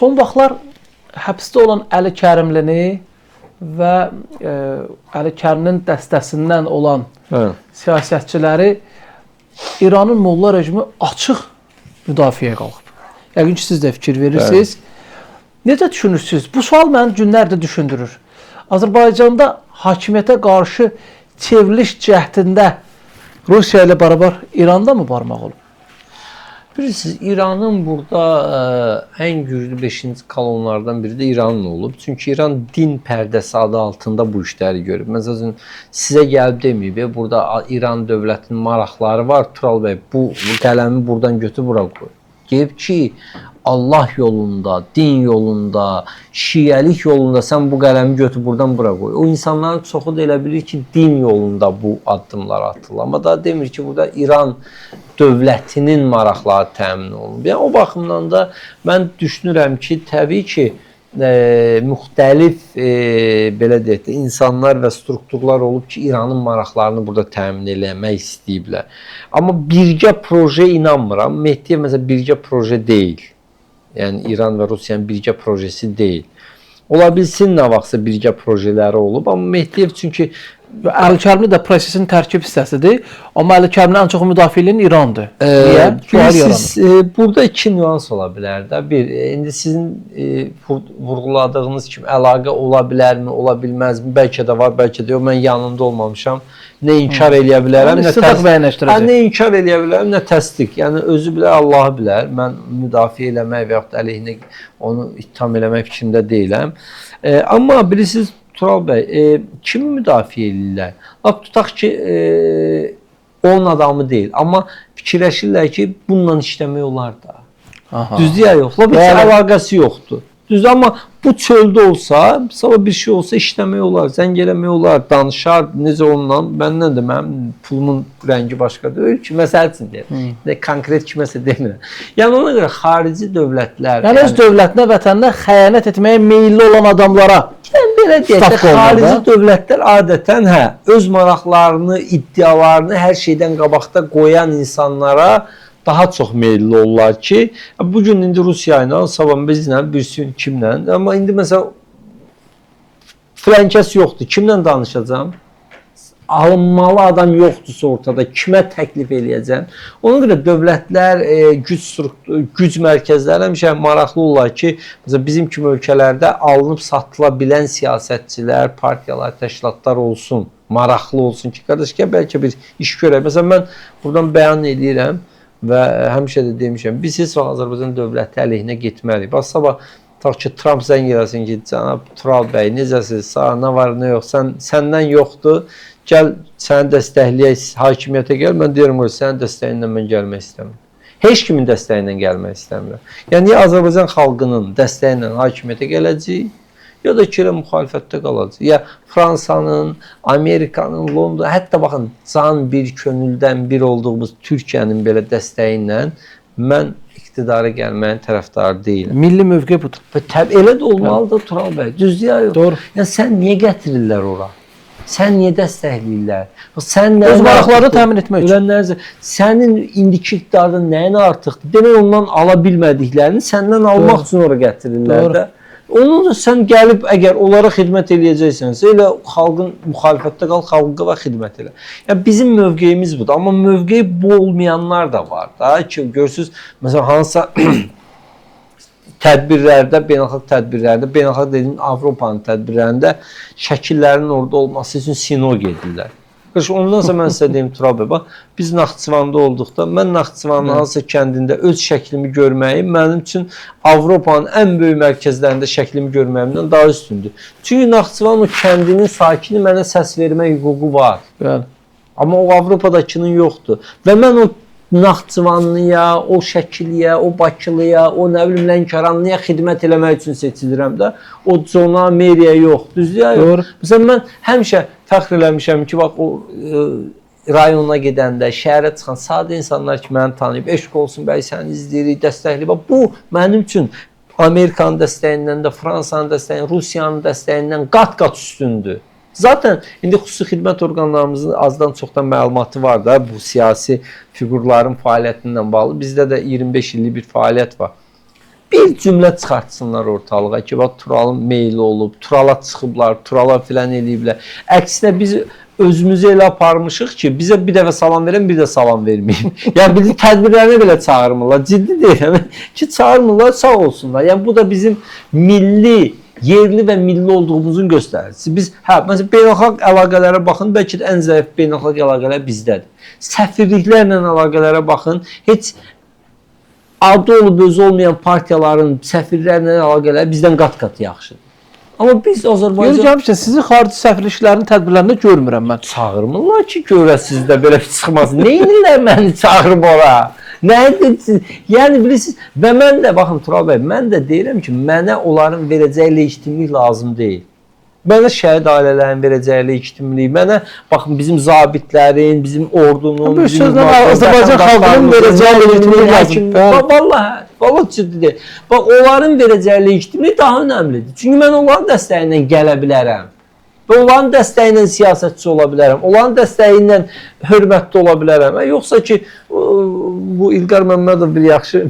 son vaxtlar həbsdə olan Əli Kərimlini və Əli Kərimlinin dəstəsindən olan siyasətçiləri İranın molla rejimi açıq müdafiəyə qalxıb. Yəqin ki, siz də fikir verirsiniz. Necə düşünürsünüz? Bu sual məni günlərdir düşündürür. Azərbaycanda hakimiyyətə qarşı çevriliş cəhdində Rusiya ilə bərabər İranda mı barmaq olub? Bilirsiniz, İranın burada ən güclü 5-ci kolonlardan biri də İranın olub. Çünki İran din pərdəsi adı altında bu işləri görüb. Məsələn, sizə gəlib deməyib, burada İran dövlətinin maraqları var. Tural bəy, bu qələmi buradan götür, bura qoy. Deyib ki, Allah yolunda, din yolunda, şiəlik yolunda sən bu qələmi götür, buradan bura qoy. O insanların çoxu da elə bilir ki, din yolunda bu addımlar atılır. Amma da demir ki, burada İran dövlətinin maraqları təmin olunur. Yəni, o baxımdan da mən düşünürəm ki, təbii ki, müxtəlif belə deyək də insanlar və strukturlar olub ki, İranın maraqlarını burada təmin eləmək istəyiblər. Amma birgə proje inanmıram. Mehdiyev məsələn birgə proje deyil. Yəni İran və Rusiyanın birgə projesi deyil. Ola bilsin nə vaxtsa birgə projeləri olub, amma Mehdiyev çünki Əli Kərimli də prosesin tərkib hissəsidir. Amma Əli Kərimlinin ən çox müdafiə edən İrandır. Niyə? Bilirsiniz, burada iki nüans ola bilər də. Bir, indi sizin vurğuladığınız kimi əlaqə ola bilərmi, ola bilməzmi? Bəlkə də var, bəlkə də yox. Mən yanında olmamışam. Nə inkar eləyə bilərəm, nə inkar eləyə bilərəm, nə təsdiq. Yəni özü bilər, Allahı bilər. Mən müdafiə eləmək və yaxud əleyhinə onu ittiham eləmək fikrində deyiləm. Amma bilirsiniz, Tural bəy, kimi müdafiə edirlər? Tutaq ki, onun adamı deyil. Amma fikirləşirlər ki, bununla işləmək olar da. Düzdür ya, yox. Heç əlaqəsi yoxdur. Düzdür, amma bu çöldə olsa, sabah bir şey olsa işləmək olar, zəng eləmək olar, danışar, necə onunla. Məndən də mənim pulumun rəngi başqa deyil ki, məsəl üçün deyir. Konkret kiməsə demirəm. Yəni, ona görə xarici dövlətlər... Yəni, öz dövlətinə, vətəninə xəyanət etməyə meyilli olan adamlara... Belə deyək də, xarici dövlətlər adətən öz maraqlarını, iddialarını hər şeydən qabaqda qoyan insanlara daha çox meyilli olurlar ki, bugün indi Rusiya ilə, sabah bizlə, birsün kimlə, amma indi məsələn filankəs yoxdur, kimlə danışacağım? Alınmalı adam yoxdursa ortada, kimə təklif eləyəcəm? Ona görə dövlətlər, güc mərkəzləri həmişə maraqlı olurlar ki, bizim kimi ölkələrdə alınıb satıla bilən siyasətçilər, partiyalar, təşkilatlar olsun, maraqlı olsun ki, qardaş, bəlkə bir iş görək. Məsələn, mən buradan bəyan edirəm və həmişə də demişəm, biz heç vaxt Azərbaycan dövləti əleyhinə getməliyik. Bax, sabah tutaq ki, Trump zəng eləsin ki, cənab Tural bəy, necəsiz, sağ, nə var, nə yox, səndən yoxdur. Gəl, səni dəstəkləyək, hakimiyyətə gəl. Mən deyirəm, sənin dəstəyinlə mən gəlmək istəmirəm. Heç kimin dəstəyinlə gəlmək istəmirəm. Yəni, ya Azərbaycan xalqının dəstəyinlə hakimiyyətə gələcək, ya da ki, müxalifətdə qalacaq. Ya Fransanın, Amerikanın, London, hətta baxın, can bir, könüldən bir olduğumuz Türkiyənin belə dəstəyi ilə mən iqtidara gəlməyin tərəfdarı deyiləm. Milli mövqe budur. Elə də olmalıdır Tural bəy. Düzdür ya yox. Doğru. Yəni, sən niyə gətirirlər ora? Sən niyə dəstəkləyirlər? Öz maraqlarını təmin etmək üçün. Sənin indiki iqtidarın nəyin artıqdır? Demək ondan ala bilmədiklərini səndən almaq üçün ora gətirirlər də. Onun da sən gəlib, əgər onlara xidmət eləyəcəksənsə, elə xalqın müxalifətdə qal, xalqa xidmət elə. Yəni, bizim mövqeyimiz budur. Amma mövqeyi bu olmayanlar da var da ki, görürsünüz, məsələn, hansısa tədbirlərdə, beynəlxalq tədbirlərdə, beynəlxalq dediğim Avropanın tədbirlərində şəkillərin orada olması üçün sino gedirlər. Ondan sonra mən sizə deyim, Tural bəy, bax, biz Naxçıvanda olduqda, mən Naxçıvanın hansısa kəndində öz şəklimi görməyim mənim üçün Avropanın ən böyük mərkəzlərində şəklimi görməyimdən daha üstündür. Çünki Naxçıvan o kəndinin sakini mənə səs vermək hüququ var. Amma o Avropadakının yoxdur. Və mən o Naxçıvanlıya, o Şəkiliyə, o Bakılıya, o nə bilim Lənkəranlıya xidmət eləmək üçün seçilirəm də. O zona, meriyə yox. Düzdür ya yox. Məsələn, mən həmişə fəxr eləmişəm ki, bax, o rayona gedəndə, şəhərə çıxan sadə insanlar ki, məni tanıyıb, eşq olsun bəy, səni izləyirik, dəstəkləyib. Bu, mənim üçün Amerikanın dəstəyindən də, Fransanın dəstəyindən, Rusiyanın dəstəyindən qat-qat üstündür. Zaten indi xüsusi xidmət orqanlarımızın azdan çoxdan məlumatı var da bu siyasi fiqurların fəaliyyətindən bağlı. Bizdə də 25 illik bir fəaliyyət var. bir cümlə çıxartsınlar ortalığa ki, bax Turalın meyli olub, Turala çıxıblar, Turala filan eləyiblər. Əksinə biz özümüzü elə aparmışıq ki, bizə bir dəfə salam verən, bir də salam verməyim. Yəni bizi tədbirlərinə belə çağırmırlar. Ciddi deyirəm ki, çağırmırlar, sağ olsunlar. Yəni bu da bizim milli, yerli və milli olduğumuzun göstəricisi. Biz məsələn beynəlxalq əlaqələrə baxın, bəlkə də ən zəif beynəlxalq əlaqələr bizdədir. Səfirliklərlə əlaqələrə baxın, heç adı olub özü olmayan partiyaların səfirlərlə əlaqələri bizdən qat-qat yaxşıdır. Amma biz Azərbaycan... Görəcəm, sizi xarici səfirliklərin tədbirlərində görmürəm mən. Çağırmırlar ki, görəsiz də belə çıxmasın. Neynirlər məni çağırıb ora? Nədir? Yəni bilirsiniz, və mən də, baxın Tural bəy, mən də deyirəm ki, mənə onların verəcəyi legitimlik lazım deyil. Mənə şəhid ailələrinin verəcəyi legitimlik, mənə baxın bizim zabitlərin, bizim ordunun, bir sözlə Azərbaycan xalqının verəcəyi legitimlik lazım. Vallahi ciddi deyil. Bax, onların verəcəyi legitimlik daha önəmlidir. Çünki mən onların dəstəyi ilə gələ bilərəm. Və onların dəstəyi ilə siyasətçi ola bilərəm. Onların dəstəyi ilə hörmətli ola bilərəm. Yoxsa ki, bu İlqar Məmmədov bir yaxşı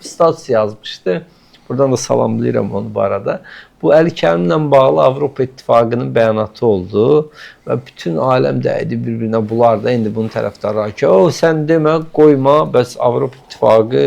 status yazmışdı. Buradan da salamlayıram onu bu arada. Bu Əli Kərimlə bağlı Avropa İttifaqının bəyanatı oldu və bütün aləm dəydi bir-birinə. Bunlar da indi bunun tərəfdarları ki, sən demə, qoyma, bəs Avropa İttifaqı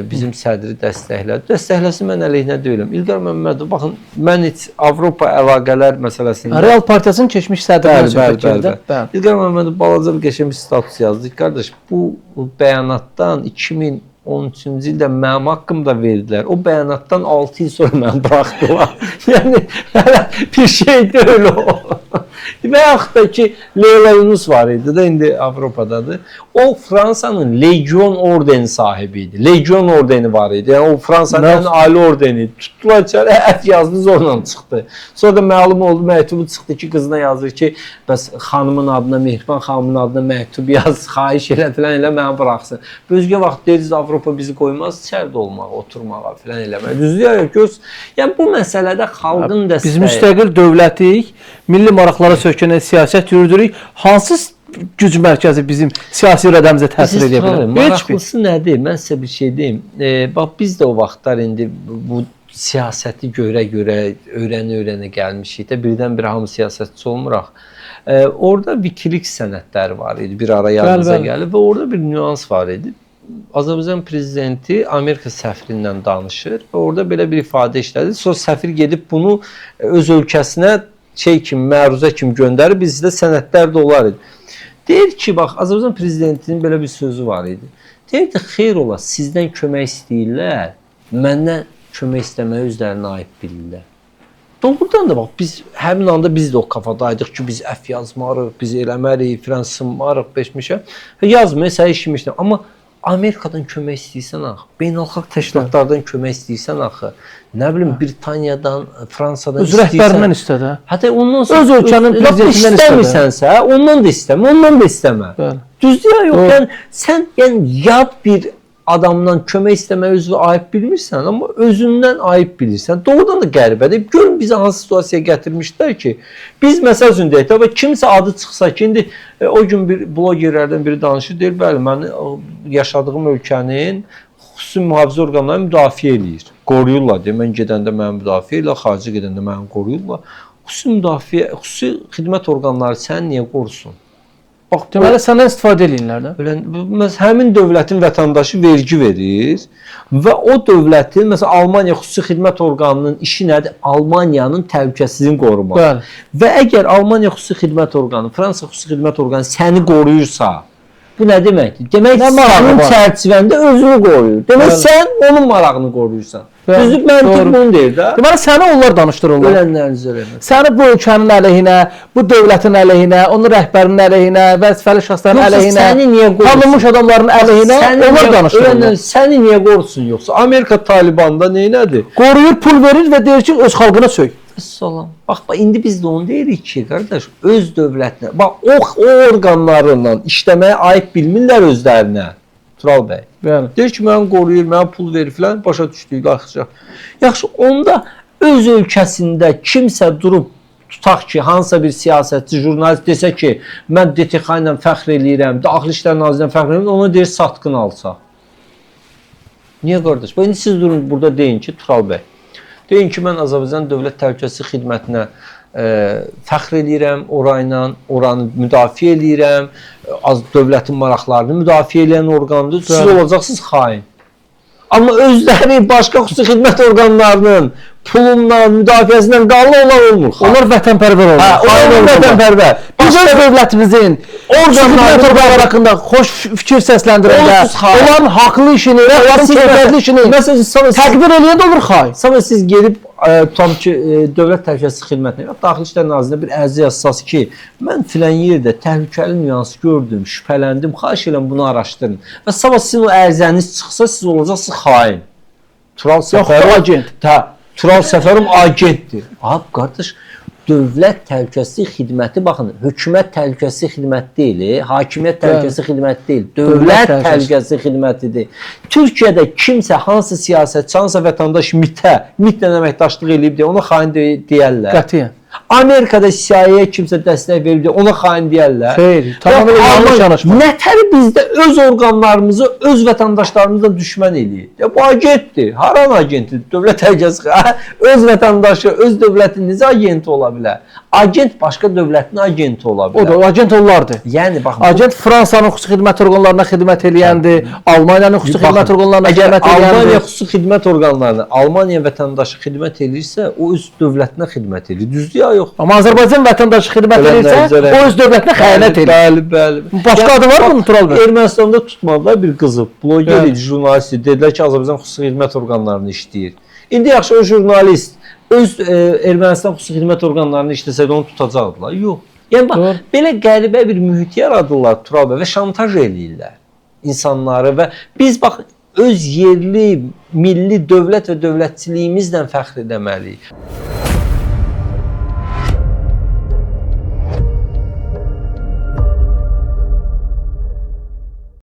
bizim sədri dəstəklədi. Dəstəkləsin, mən əleyhinə deyiləm. İlqar Məmmədov, baxın, mən heç Avropa əlaqələr məsələsində... Real Partiyasının keçmiş sədrindən söhbət gedir. İlqar Məmmədov balaca bir qəşəng bir status yazdı. Qardaş, bu bəyanatdan 2013-cü ildə mənim haqqımda verdilər. O bəyanatdan 6 il sonra məni buraxdılar. Yəni, bir şey deyil o. Və yaxud da ki, Leyla Yunus var idi də, indi Avropadadır. O Fransanın Legion ordeni sahibi idi. Legion ordeni var idi. Yəni o Fransanın ali ordeni. Tutdular içəri, ət yazdı, zorla çıxdı. Sonra da məlum oldu, məktubu çıxdı ki, qızına yazır ki, bəs xanımın adına, Mehriban xanımın adına məktub yaz, xahiş elə filan elə məni buraxsın. Özgə vaxt deyiriz, Avropa bizi qoymaz, içəridə olmağa, oturmağa filan eləmək. Düzdür, göz. Yəni bu məsələdə xalqın dəstəyi. Biz müstəqil dövlətik, milli maraqlara sökünən siyasət yürüdürük. Hansı güc mərkəzi bizim siyasi irədəmizə təsir edə bilər? Maraqlısı nədir? Mən sizə bir şey deyim. Bax, biz də o vaxtlar indi bu siyasəti görə-görə, öyrənə-öyrənə gəlmişik də, birdən-bir hamı siyasətçi olmuraq. Orada Wikileaks sənədləri var idi, bir ara yadınıza gəlib və orada bir nüans var idi. Azərbaycan prezidenti Amerika səfiri ilə danışır və orada belə bir ifadə işlədir. Sonra səfir gedib bunu öz ölkəsinə məruzə kimi göndərir, bizdə sənədlər də olar idi. Deyir ki, bax, Azərbaycan prezidentinin belə bir sözü var idi. Deyir ki, xeyr ola, sizdən kömək istəyirlər, məndən kömək istəməyə özlərinə aid bilirlər. Doğrudan da bax, biz həmin anda biz də o kafadaydıq ki, biz əf yazmarıq, biz eləmərik, filan sınmarıq, beşmişə. Yazmaya sən işimişdim. Amma Amerikadan kömək istəyirsən axı, beynəlxalq təşkilatlardan kömək istəyirsən axı, nə bilim Britaniyadan, Fransadan öz rəhbərindən istə də. Hətta ondan öz ölkənin prezidentindən istəmirsənsə, ondan da istəmə, ondan da istəmə. Düzdür ya, yox, yəni sən yad bir adamdan kömək istəməyə özünü ayıb bilmirsən, amma özündən ayıb bilirsən. Doğrudan da qəribədir. Görün bizi hansı situasiyaya gətirmişlər ki, biz məsəl üçün deyək, və kimsə adı çıxsa ki, indi o gün bir blogerlərdən biri danışır, deyir, bəli, mən yaşadığım ölkənin xüsusi mühafizə orqanları müdafiə eləyir. Qoruyurlar, deyir, mən gedəndə məni müdafiə eləyir, xarici gedəndə məni qoruyurlar. Xüsusi xidmət orqanları səni niyə qorusun? Bax, deməli səndən istifadə eləyirlər də. Həmin dövlətin vətəndaşı vergi verir və o dövlətin, məsələn, Almaniya xüsusi xidmət orqanının işi nədir? Almaniyanın təhlükəsizliyini qorumaq. Və əgər Almaniya xüsusi xidmət orqanı, Fransa xüsusi xidmət orqanı səni qoruyursa, bu nə deməkdir? Demək, sənin çərçivəndə özünü qoruyur. Demək, sən onun marağını qoruyursan. Düzdür, məntiq bunu deyir də. Deməli, səni onlar danışdırırlar. Ölənləriniz eləmək. Səni bu ölkənin əleyhinə, bu dövlətin əleyhinə, onun rəhbərinin əleyhinə, vəzifəli şəxslərin əleyhinə, tanınmış adamların əleyhinə onlar danışdırırlar. Səni niyə qorusun yoxsa? Amerika Talibanda neynədir? Qoruyur, pul verir və deyir ki, öz xalqına söyür. Salam. Bax, indi biz də onu deyirik ki, qardaş, öz dövlətinə, bax, o orqanlarla işləməyə aid bilmirlər özlərinə. Tural bəy. Deyir ki, mən qoruyur, mənə pul verir filan, başa düşdük, yaxşı. Yaxşı, onda öz ölkəsində kimsə durub, tutaq ki, hansısa bir siyasətçi, jurnalist desə ki, mən DTX ilə fəxr eləyirəm, Daxili İşlər Nazirliyindən fəxr eləyirəm, ona deyir, satqın alsaq. Niyə qardaş? İndi siz durun burada deyin ki, Tural bəy. Deyin ki, mən Azərbaycan Dövlət Təhlükəsizlik Xidmətinə fəxr edirəm, oranı müdafiə edirəm, dövlətin maraqlarını müdafiə edən orqandır. Siz olacaqsınız xain. Amma özləri başqa xüsusi xidmət orqanlarının pulundan, müdafiəsindən qallı olan olmur. Onlar vətənpərvər olur. Onlar vətənpərvər. Biz öz dövlətimizin xidmət orqanları haqqında xoş fikir səsləndirəndə, onların haqlı işini, onların keyfiyyətli işini təqdir eləyəndə olur xain. Sonra siz gedib tutam ki, Dövlət Təhlükəsizlik Xidmətinə, Daxili İşlər Nazirliyinə bir ərizə yazsaz ki, mən filan yerdə təhlükəli nüans gördüm, şübhələndim, xahiş edirəm bunu araşdırın. Və sabah sizin o ərizəniz çıxsa, siz olacaqsınız xain. Tural Səfərov agent. Tural Səfərov agentdir. Abi qardaş, Dövlət Təhlükəsizlik Xidməti, baxın, hökumət təhlükəsizlik xidməti deyil, hakimiyyət təhlükəsizlik xidməti deyil, Dövlət Təhlükəsizlik Xidmətidir. Türkiyədə kimsə, hansı siyasətçi, hansı vətəndaş MİT-lə əməkdaşlıq eləyib deyə ona xain deyərlər. Qətiyyən. Amerikada CIA-yə kimsə dəstək verib deyə ona xain deyərlər. Xeyr, tamamilə yanlış yanaşma. Nətər bizdə öz orqanlarımızı, öz vətəndaşlarımızla düşmən eləyir? Bu agentdir. Haran agentdir? Dövlət təhlükəsizlik. Öz vətəndaşı, öz dövlətin necə agenti ola bilər? Agent başqa dövlətin agenti ola bilər. O da agent onlardır. Yəni baxın, agent Fransanın xüsusi xidmət orqanlarına xidmət eləyəndir, Almaniyanın xüsusi xidmət orqanlarına xidmət eləyəndir. Almaniya xüsusi xidmət orqanlarına, Almaniya vətəndaşı xidmət eləyirsə, o öz dövlətinə xidmət eləyir. Düzdür ya yox? Amma Azərbaycan vətəndaşı xidmət eləyirsə, o öz dövlətinə xəyanət eləyir. Bəli. Başqa adı var mı Tural bəy? Ermənistanda tutmadılar bir qızı, bloger idi, jurnalist idi. Dedilər ki, Azərbaycan xüsusi xidmət orqanlarını işləyir. İndi yaxşı o jurnalist öz Ermənistan xüsusi xidmət orqanlarını işləsəydi onu tutacaqdılar. Yox. Yəni bax, belə qəribə bir mühit yaradırlar Tural bəy və şantaj eləyirlər insanları və biz bax öz yerli, milli dövlət və dövlətçiliyimizlə fəxr etməliyik.